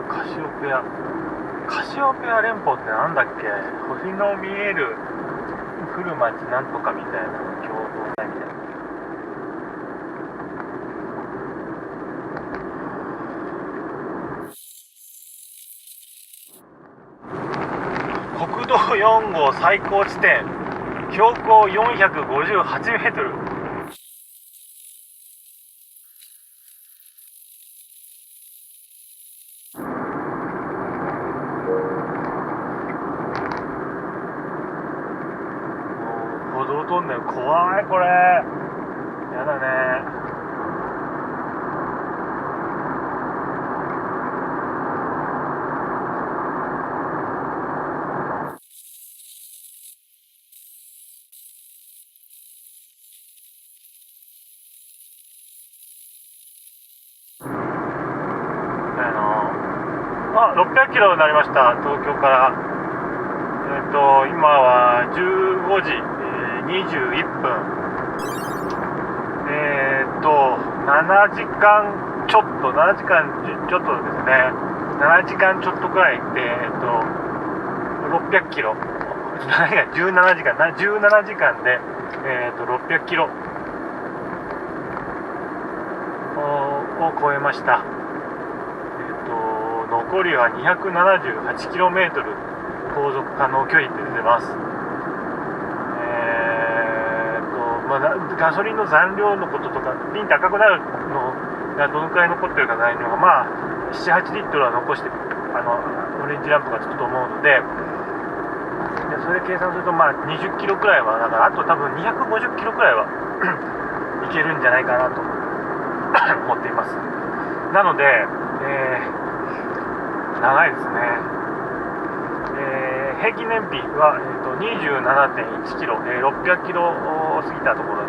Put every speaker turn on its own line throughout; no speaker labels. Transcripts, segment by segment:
カシオペア連峰ってなんだっけ。星の見える降る町なんとかみたいな共同体みたいな。国道4号最高地点、標高458メートル。歩道トンネル怖い、これやだね。600キロになりました、東京から。今は15時、21分。7時間ちょっと、7時間ちょっとですね。7時間ちょっとくらいで、600キロ。17時間で、600キロを超えました。残りは 278km 航続可能距離って出てます。ガソリンの残量のこととか、ピンって赤くなるのがどのくらい残ってるかないのが、まあ7、8リットルは残して、オレンジランプがつくと思うので、それ計算するとまあ20キロくらいは、だからあと多分250キロくらいはいけるんじゃないかなと思っています。なので、長いですね。平均燃費は、27.1 キロ、600キロを過ぎたところ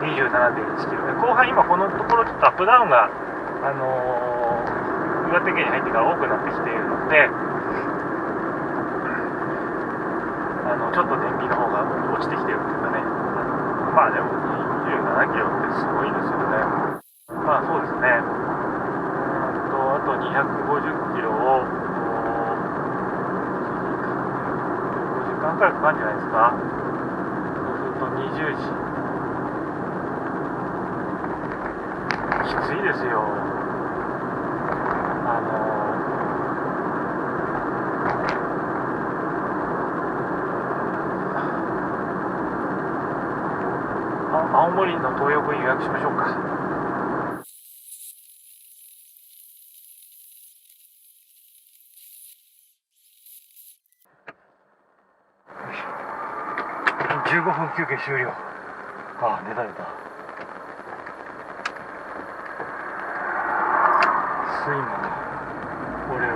27.1 キロで、後半今このところちょっとアップダウンが、岩手県に入ってから多くなってきているので、ちょっと燃費の方が落ちてきてるっていうかね。まあでも27キロってすごいですよね。まあそうですね。あと250キロを5時間くらいかかるんじゃないですか。そうすると20時。きついですよ。青森の東横に予約しましょうか。15分休憩終了。出た。睡魔これを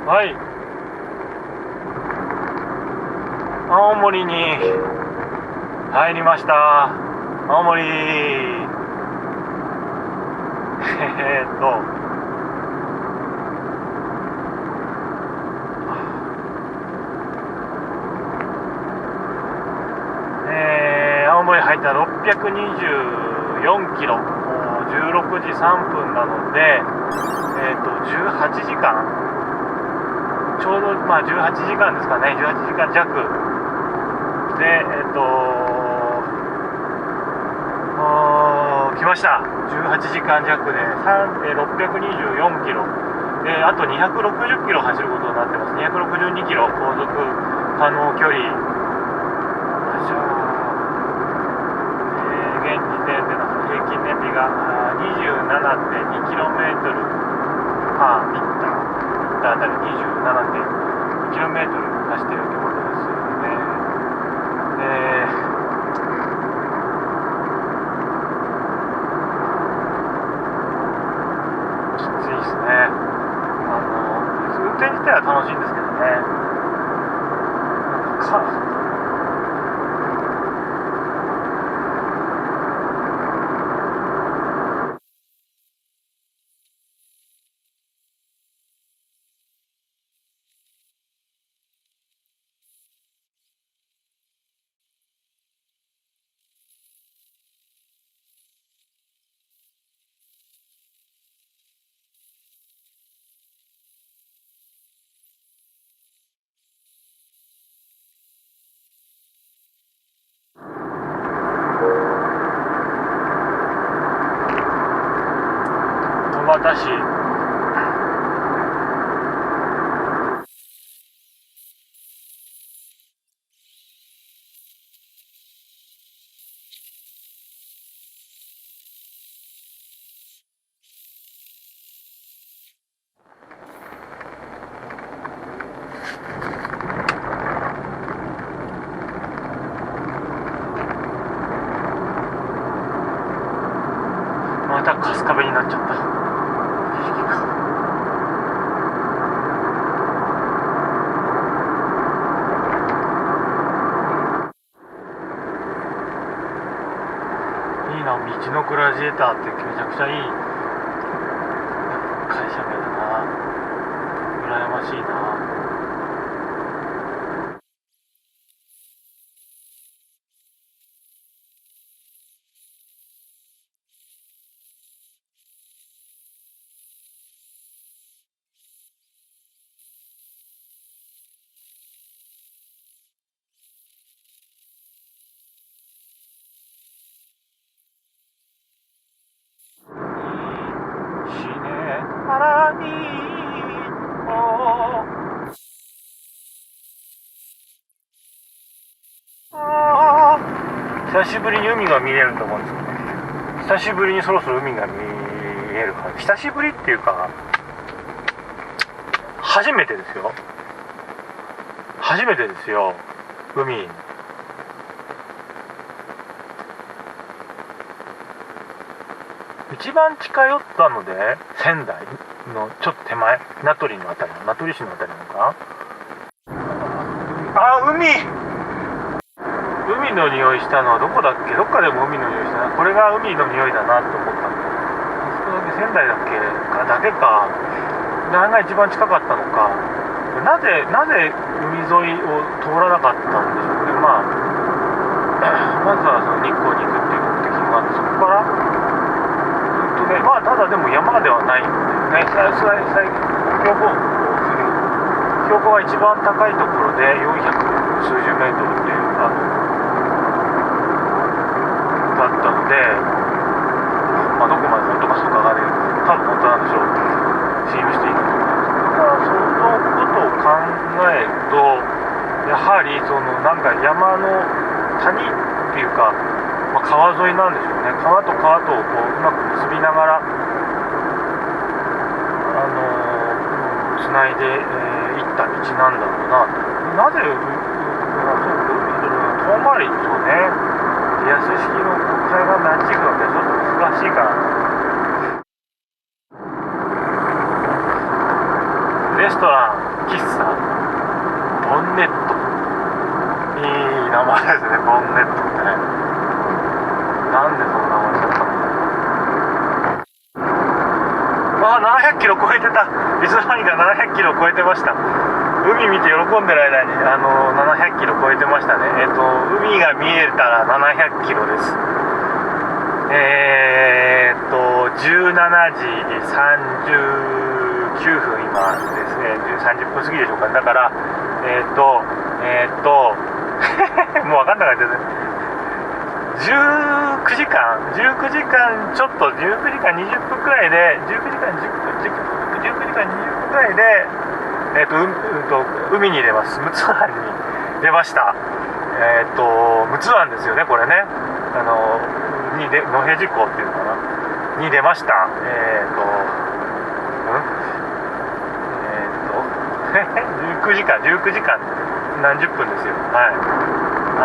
はい、青森に入りました。青森青森入ったら624キロ、16時3分なので、18時間ちょうど、まあ18時間ですかね。18時間弱で、来ました。18時間弱で624キロで、あと260キロ走ることになってます。262キロ航続可能距離。現時点での平均燃費が 27.2km パーリッターあたり 27.2km 走ってるってことですよね。きついですね。運転自体は楽しいんですけどね。戸畑市また春日部になっちゃった。いいな、道のクラジエーターってめちゃくちゃいい会社名だな。羨ましいな。死ね腹に久しぶりに海が見れると思うんですけど、久しぶりにそろそろ海が見えるから、久しぶりっていうか初めてですよ。初めてですよ、海。一番近寄ったので仙台のちょっと手前、名取のあたり、名取市のあたりなのかな。あ、海の匂いしたのはどこだっけ。どっかでも海の匂いしたな。これが海の匂いだなと思ったんで、あそこだけ仙台だっけか何が一番近かったのか。なぜ海沿いを通らなかったんでしょうね。まずはその日光に行くっていう目的があって、そこからまあただでも山ではないんだよね。標高が一番高いところで400数十メートルっていうだったので、まあ、どこまで本当かそうかがね、多分本当なんでしょう。信用していいかと思います。だからそのことを考えると、やはりそのなんか山の谷っていうか、まあ、川沿いなんでしょうね。川と川とをこううまく結びながらつないでいった道なんだろうなと。なぜ遠回りそうね、リアス式の海岸であっち行くのってちょっと難しいから。レストラン喫茶ボンネット、いい名前ですね、ボンネットってね。なんでそんな名前だったの。700キロ超えてた。いつの間にか700キロ超えてました。海見て喜んでる間に700キロ超えてましたね。海が見えたら700キロです。17時39分今ですね。30分過ぎでしょうか。だからもう分かんなかったですね。19時間ちょっと、19時間20分くらいで、19時間20分くらいで、海に出ます。陸奥湾に出ました。陸奥湾ですよね、これね。野辺地港っていうのかなに出ました。19時間何十分ですよ。はい。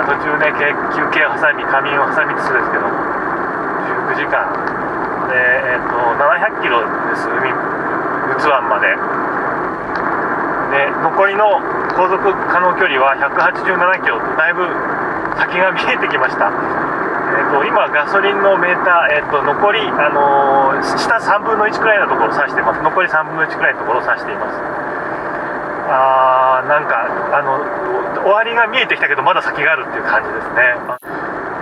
途中ね、休憩を挟み、仮眠を挟みつつですけども、19時間で、700キロです、陸奥湾まで。で、残りの航続可能距離は187キロと、だいぶ先が見えてきました。今、ガソリンのメーター、残り、下3分の1くらいのところを指しています。残り3分の1くらいのところを指しています。なんか終わりが見えてきたけどまだ先があるっていう感じですね。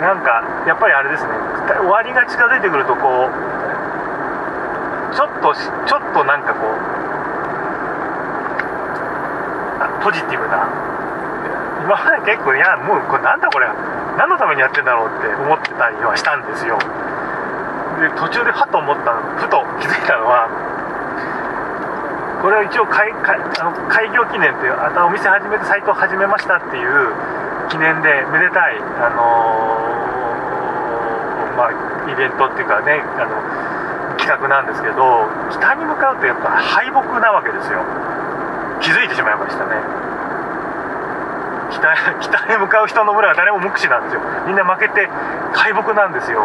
なんかやっぱりあれですね、終わりが近づいてくるとこうちょっとなんかこうポジティブな、今まで結構もうこれなんだこれ何のためにやってんだろうって思ってたりはしたんですよ。で途中でふと気づいたのは、これは一応開業記念っていう、お店始めてサイトを始めましたっていう記念でめでたい、イベントっていうかね、企画なんですけど、北に向かうとやっぱ敗北なわけですよ。気づいてしまいましたね。北へ向かう人の村は誰も無口なんですよ。みんな負けて敗北なんですよ。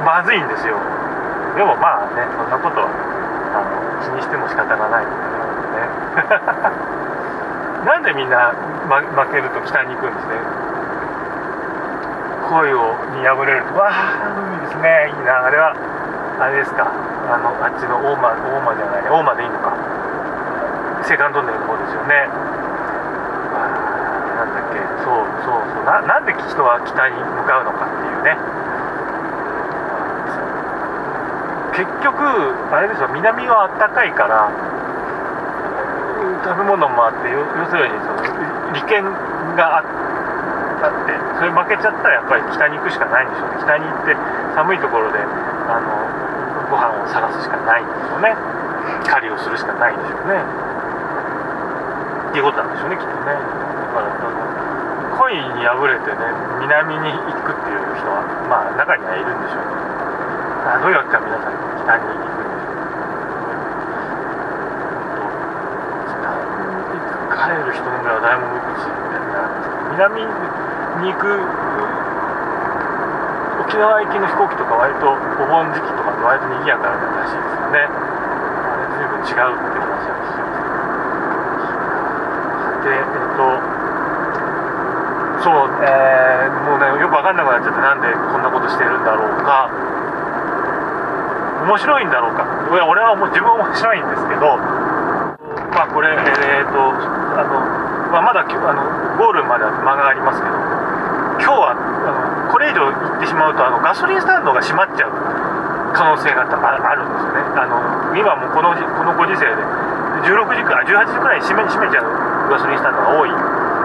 まずいんですよ。でもまあね、そんなことは気にしても仕方がないと思うのでね。なんでみんな、負けると北に行くんですね。恋に破れると、わあ海ですね、いいな。あれはあれですか、あっちの大間じゃない、大間でいいのか、青函トンネルの方ですよね。なんだっけ、なんで人は北に向かうのかっていうね。結局あれですよ、南は暖かいから食べ物もあって、要するにその利権があって、それ負けちゃったらやっぱり北に行くしかないんでしょうね。北に行って寒いところでご飯を探すしかないんでしょうね。狩りをするしかないんでしょうね。っていうことなんでしょうね、きっとね。だから恋に破れてね、南に行くっていう人はまあ中にはいるんでしょうけど、どういうわけか皆さん北に行くんでしょう。北に帰る人の村は誰も無口みたいな。南に行く沖縄行きの飛行機とか割とお盆時期とかって割と賑やかならしいですよね。随分違うって話は聞きました。でもうね、よく分かんなくなっちゃって、なんでこんなことしてるんだろうか、面白いんだろうか。俺はもう自分は面白いんですけど、まあこれまだゴールまでは間がありますけど、今日はこれ以上行ってしまうとガソリンスタンドが閉まっちゃう可能性があるんですよね。今もうこのご時世で16時くらい18時くらいに閉めちゃうガソリンスタンドが多い。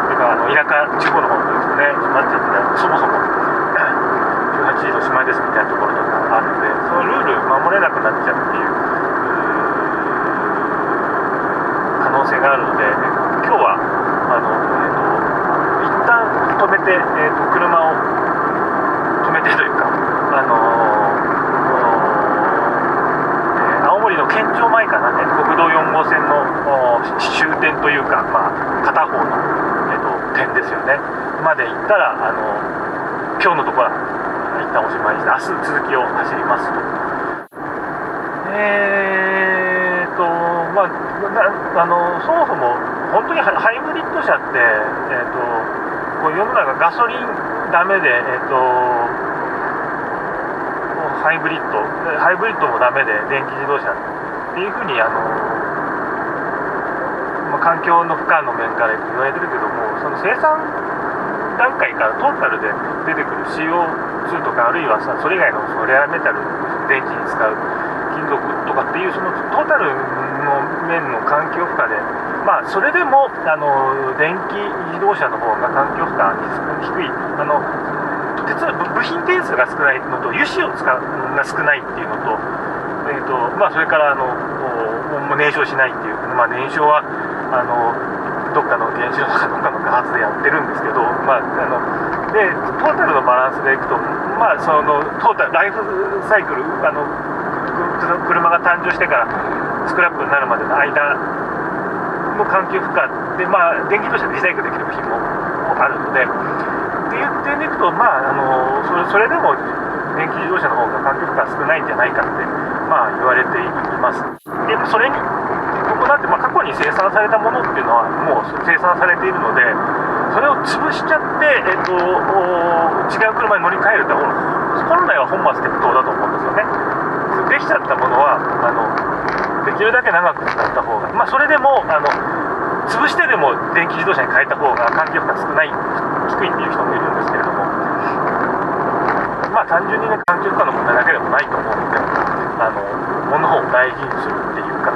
それから田舎地方の方ですとね、閉まっちゃって、そもそも18時のしまいですみたいなところとかあるので、そのルール守れなくなっちゃうっていう可能性があるので、今日は一旦止めて、車を止めてというか、青森の県庁前かな、国道4号線の終点というか、片方の、点ですよねまで行ったら今日のところは一旦おしまいにして、明日続きを走りますと。そもそも本当にハイブリッド車って、こう世の中ガソリンダメで、ハイブリッドもダメで電気自動車っていうふうに環境の負荷の面から言われてるけども、その生産段階からトータルで出てくる CO2 とか、あるいはそれ以外のレアメタル、電気に使う金属とかっていうそのトータルの面の環境負荷で、それでも電気自動車の方が環境負荷が低い、部品点数が少ないのと油脂をが少ないっていうのと、それからもう燃焼しないっていう、燃焼はどっかの原子炉とかどっかの開発でやってるんですけど、でトータルのバランスでいくと、そのトータルライフサイクル、車が誕生してからスクラップになるまでの間の環境負荷で、電気自動車でリサイクルできる部品もあるので、っていう点でいくと、それでも電気自動車の方が環境負荷が少ないんじゃないかって、言われています。でそれに伴って、過去に生産されたものっていうのはもう生産されているので、それを潰しちゃって、違う車に乗り換えるって本来は本末転倒だと思うんですよね。できちゃったものはできるだけ長く使った方が、それでも潰してでも電気自動車に変えた方が環境負荷低いっていう人もいるんですけれども、単純にね、環境負荷の問題だけでもないと思うので、物を大事にするっていうか、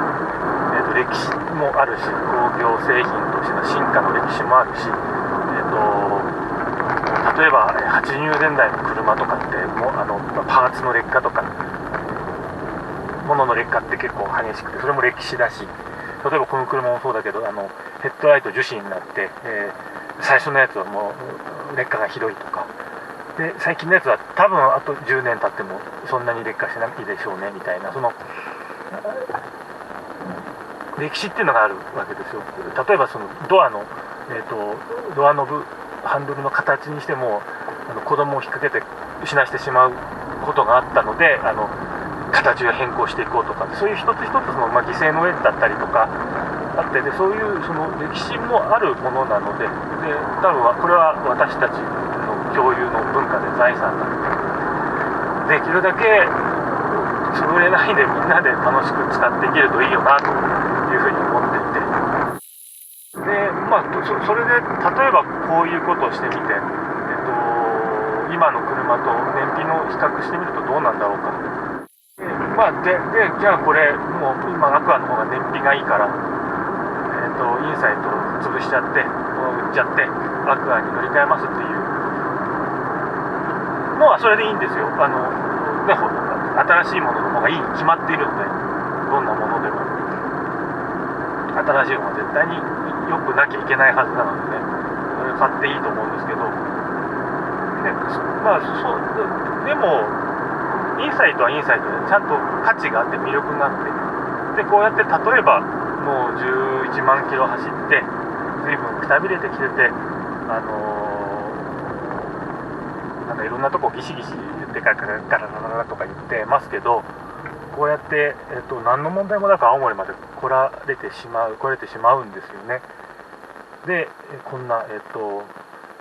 歴史もあるし、工業製品としての進化の歴史もあるし、例えば80年代の車とかってもうパーツの劣化とか物の劣化って結構激しくて、それも歴史だし、例えばこの車もそうだけどヘッドライト樹脂になって、最初のやつはもう劣化がひどいとかで、最近のやつは多分あと10年経ってもそんなに劣化しないでしょうねみたいな、その歴史っていうのがあるわけですよ。例えばそのドアのハンドルの形にしても子供を引っ掛けて失してしまうことがあったので形を変更していこうとか、そういう一つ一つの、犠牲の上だったりとかあって、でそういうその歴史もあるものなので、多分これは私たちの共有の文化で財産なので、できるだけ潰れないでみんなで楽しく使っていけるといいよなというふうに思っていて、でそれで例えばこういうことをしてみて、今の車と燃費の比較してみるとどうなんだろうか。じゃあこれもう今アクアの方が燃費がいいから、インサイトを潰しちゃって売っちゃってアクアに乗り換えますっていうのはそれでいいんですよ。新しいものの方がいいに決まっているので、どんなものでも新しい方が絶対に良くなきゃいけないはずなのでね、それ買っていいと思うんですけど、でもインサイトはインサイトでちゃんと価値があって魅力があって、でこうやって例えばもう11万キロ走って随分くたびれてきてて、いろんなとこギシギシ言ってガラガラとか言ってますけど、こうやって、何の問題もなく青森まで来れてしまうんですよね。でこんな、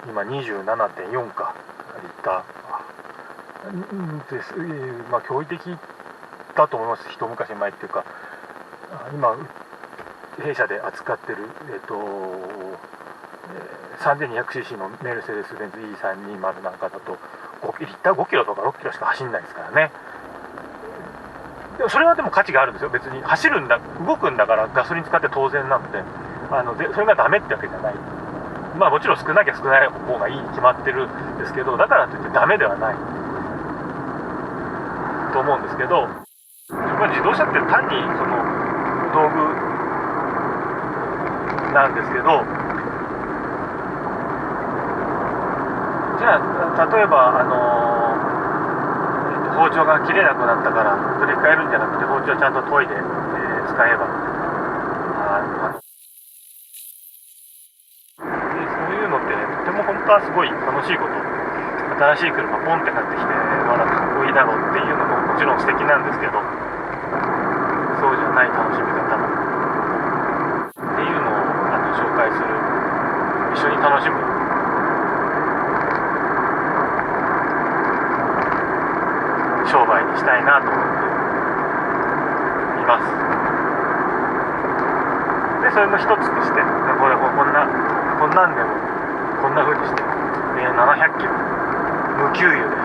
今 27.4 かリッターです。驚異的だと思います。一昔前っていうか、今弊社で扱ってる、3200cc のメルセデス・ベンツ E320 なんかだとリッター5キロとか6キロしか走んないですからね。でもそれはでも価値があるんですよ。別に動くんだからガソリン使って当然なので、それがダメってわけじゃない。もちろん少なきゃ少ない方がいいに決まってるんですけど、だからといってダメではないと思うんですけど、自動車って単にその道具なんですけど、じゃあ例えば包丁が切れなくなったから取り替えるんじゃなくて、包丁ちゃんと研いで、使えばそういうのってね、とても本当はすごい楽しいこと。新しい車ポンって買ってきてかっこいいだろうっていうのももちろん素敵なんですけど、そうじゃない楽しみ方もっていうのを紹介する、一緒に楽しむ商売にしたいなと思っています。でそれの一つとしてこんなんでもこんな風にして、700キロ無給油で、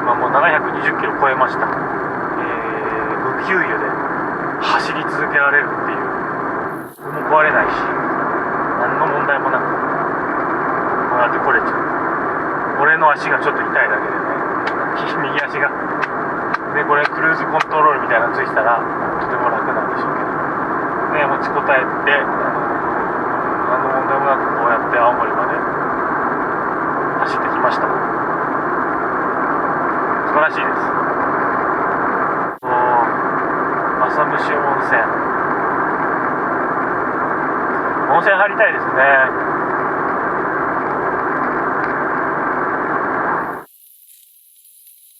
もう720キロ超えました、無給油で走り続けられるっていう、もう壊れないし何の問題もなくこうやって来れちゃう。俺の足がちょっと痛いだけでね、右足がで、これクルーズコントロールみたいなのついてたらとても楽なんでしょうけどね、持ちこたえて何の問題もなくこうやって青森まで走ってきました。素晴らしいです。浅虫温泉入りたいですね。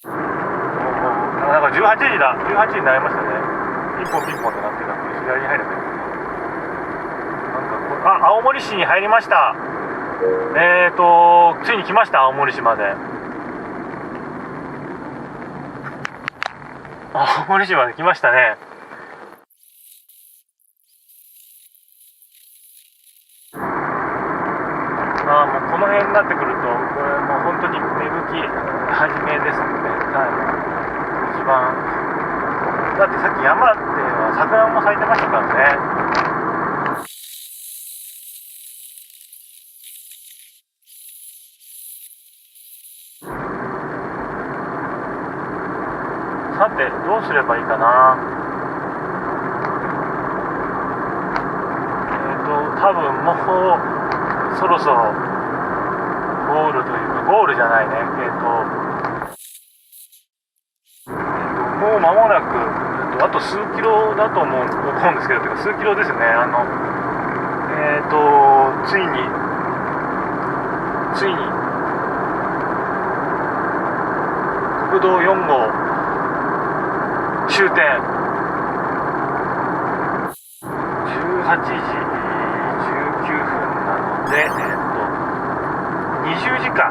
なんか18時だ、18時になりましたね。ピンポンピンポンってなってたんで左に入ればいい。青森市に入りました。ついに来ました、青森市まで。青森市まで来ましたね。もうこの辺になってくると、これもう本当に芽吹き始めですので、一番、だってさっき山では桜も咲いてましたからね。さてどうすればいいかな。多分もうそろそろゴールというか、ゴールじゃないね、もう間もなく、あと数キロだと思うんですけど、数キロですね。ついに国道4号終点、18時19分なので、20時間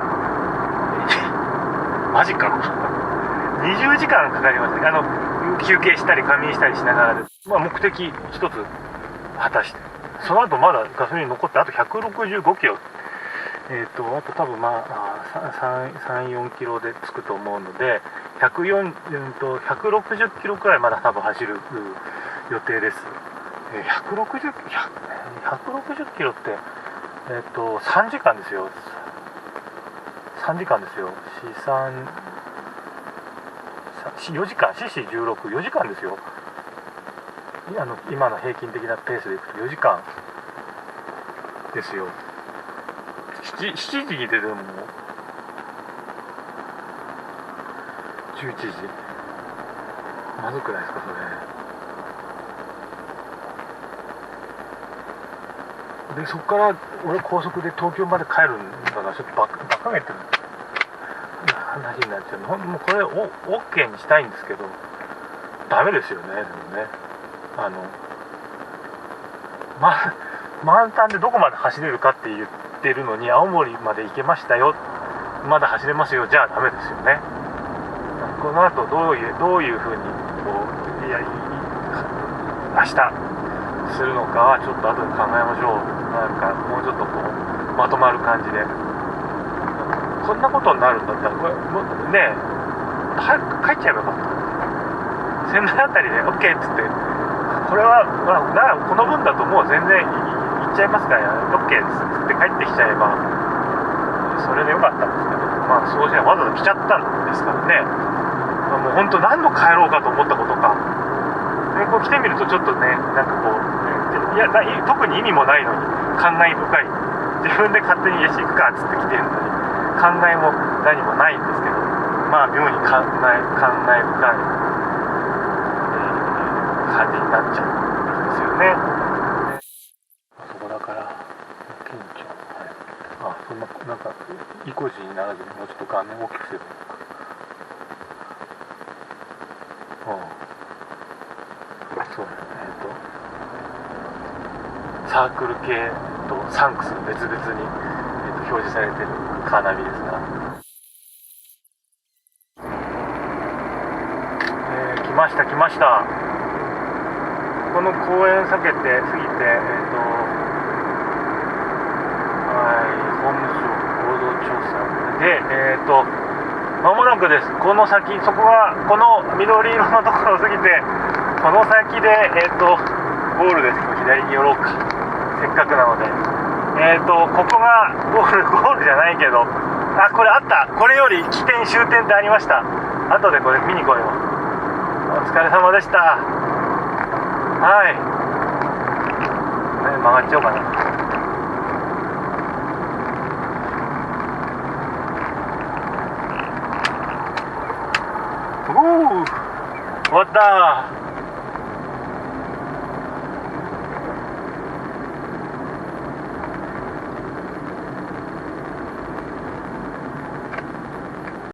マジか20時間かかりますね。休憩したり仮眠したりしながらです。目的一つ果たして、その後まだガソリン残ってあと165キロ、あと多分3、4キロで着くと思うので、160キロくらいまだ多分走る予定です。160キロって、3時間ですよ。4時間、4時間ですよ。今の平均的なペースでいくと4時間ですよ。7時に出ても11時、まずくないですかそれで。そこから俺高速で東京まで帰るんだから、ちょっとバカげてる話になっちゃう。もうこれを OK にしたいんですけどダメですよね。でもね、満タンでどこまで走れるかって言ってるのに、青森まで行けましたよ、まだ走れますよ、じゃあダメですよね。この後どういうふうに明日するのかはちょっと後で考えましょう。なんかもうちょっとまとまる感じで、こんなことになるんだったらこれね、早く帰っちゃえばよかった。仙台あたりで OK っつって、これはこの分だともう全然いっちゃいますから、OK ですって帰ってきちゃえばそれでよかったんですけど、そうじゃわざわざ来ちゃったんですからね。もう本当何度帰ろうかと思ったことか。で来てみるとちょっとね、特に意味もないのに感慨深い、自分で勝手によし行くかっつって来てるのに感慨も何もないんですけど、妙に感慨深い感じになっちゃうんですよね。そこだから県庁、そんな意固地にならずにもうちょっと画面を大きくすればいいのか。そうですね。サークル系とサンクス別々に、表示されてるカーナビですが、来ました。この公園過ぎて、法務省合同調査で、間もなくです。この先、そこがこの緑色のところを過ぎて、この先でゴールです。左に寄ろうか、せっかくなので。ここがゴールじゃないけど、これあった。これより起点終点ってありました。後でこれ見に来よう。お疲れ様でした。はい、曲がっちゃおうかな。終わった。